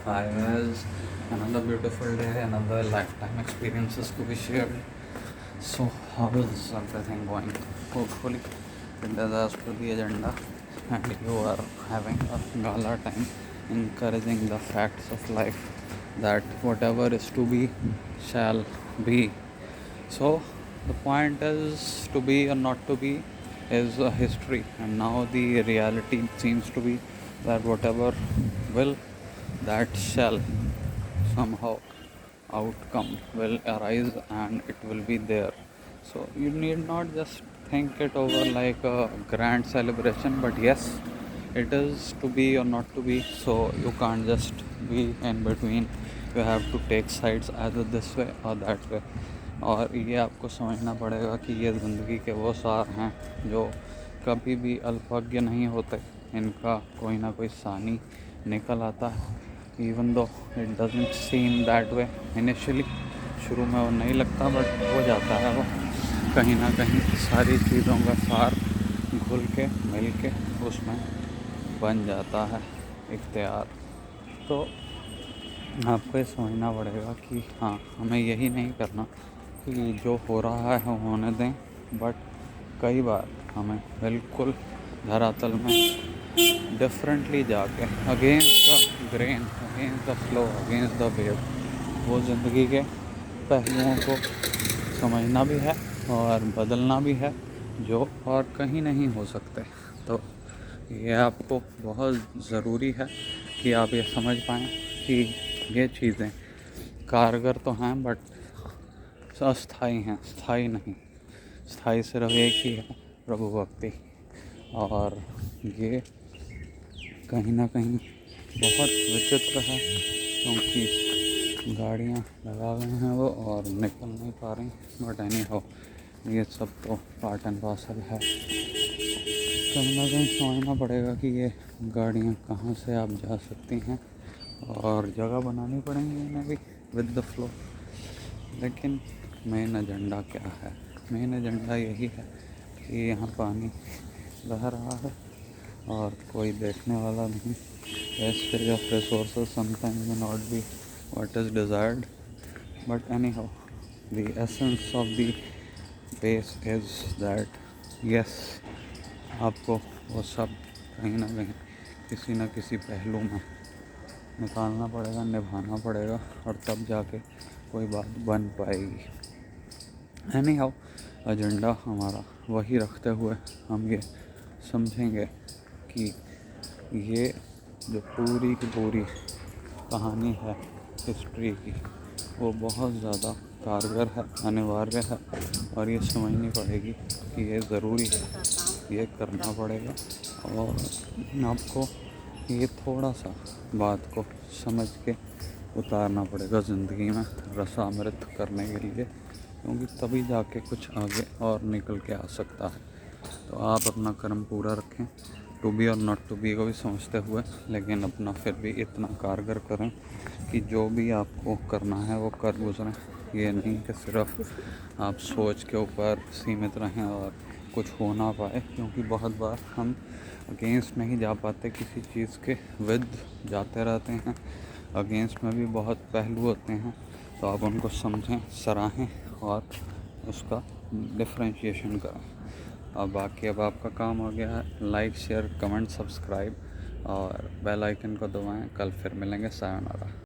Hi guys, another beautiful day, another lifetime experiences to be shared. So how is everything going? Hopefully it does as per the agenda and you are having a gala time encouraging the facts of life that whatever is to be shall be. So the point is to be or not to be is a history, and now the reality seems to be that whatever will, that shall somehow outcome will arise and it will be there. So you need not just think it over like a grand celebration, but yes, it is to be or not to be. So you can't just be in between. You have to take sides either this way or that way. और ये आपको समझना पड़ेगा कि ये ज़िंदगी के वो सार हैं जो कभी भी अल्पज्ञ नहीं होते, इनका कोई ना कोई सानी निकल आता है। Even though it doesn't seem that way initially, शुरू में वो नहीं लगता बट हो जाता है वो कहीं ना कहीं सारी चीज़ों का सार घुल के मिल के उसमें बन जाता है इख्तियार। तो आपको ये समझना पड़ेगा कि हाँ, हमें यही नहीं करना कि जो हो रहा है होने दें, बट कई बार हमें बिल्कुल धरातल में डिफरेंटली जाके against the grain, against the flow, against the wave वो ज़िंदगी के पहलुओं को समझना भी है और बदलना भी है, जो और कहीं नहीं हो सकते। तो ये आपको बहुत ज़रूरी है कि आप ये समझ पाएँ कि ये चीज़ें कारगर तो हैं बट अस्थाई हैं, स्थाई नहीं। स्थाई सिर्फ एक ही है, प्रभु भक्ति। और ये कहीं ना कहीं बहुत विचित्र है क्योंकि गाड़ियाँ लगा गए हैं वो और निकल नहीं पा रही, बट एनी हाउ ये सब तो पार्ट एंड पार्सल है। कहीं ना कहीं समझना पड़ेगा कि ये गाड़ियाँ कहाँ से आप जा सकती हैं और जगह बनानी पड़ेंगी इन्हें भी विद द फ्लो। लेकिन मेन एजेंडा क्या है? मेन एजेंडा यही है कि यहाँ पानी बह रहा है और कोई देखने वाला नहीं। Wastage of resources sometimes may not be what is desired, but anyhow the essence of the base is that yes, आपको वो सब कहीं ना कहीं किसी न किसी पहलू में निकालना पड़ेगा, निभाना पड़ेगा, और तब जाके कोई बात बन पाएगी। एनी हाउ एजेंडा हमारा वही रखते हुए हम ये समझेंगे कि ये जो पूरी की पूरी कहानी है हिस्ट्री की, वो बहुत ज़्यादा कारगर है, अनिवार्य है, और ये समझनी पड़ेगी कि ये ज़रूरी है, ये करना पड़ेगा। और आपको ये थोड़ा सा बात को समझ के उतारना पड़ेगा ज़िंदगी में रसामृत करने के लिए, क्योंकि तभी जाके कुछ आगे और निकल के आ सकता है। तो आप अपना कर्म पूरा रखें, टू बी और नॉट टू बी को भी समझते हुए, लेकिन अपना फिर भी इतना कारगर करें कि जो भी आपको करना है वो कर गुजरें। ये नहीं कि सिर्फ आप सोच के ऊपर सीमित रहें और कुछ हो ना पाए, क्योंकि बहुत बार हम अगेंस्ट नहीं जा पाते किसी चीज़ के, विद जाते रहते हैं। अगेंस्ट में भी बहुत पहलू होते हैं, तो आप उनको समझें, सराहें और उसका डिफरेंशिएशन करें। अब बाकी अब आपका काम हो गया है, लाइक शेयर कमेंट सब्सक्राइब और बेल आइकन को दबाएं। कल फिर मिलेंगे। सायोनारा।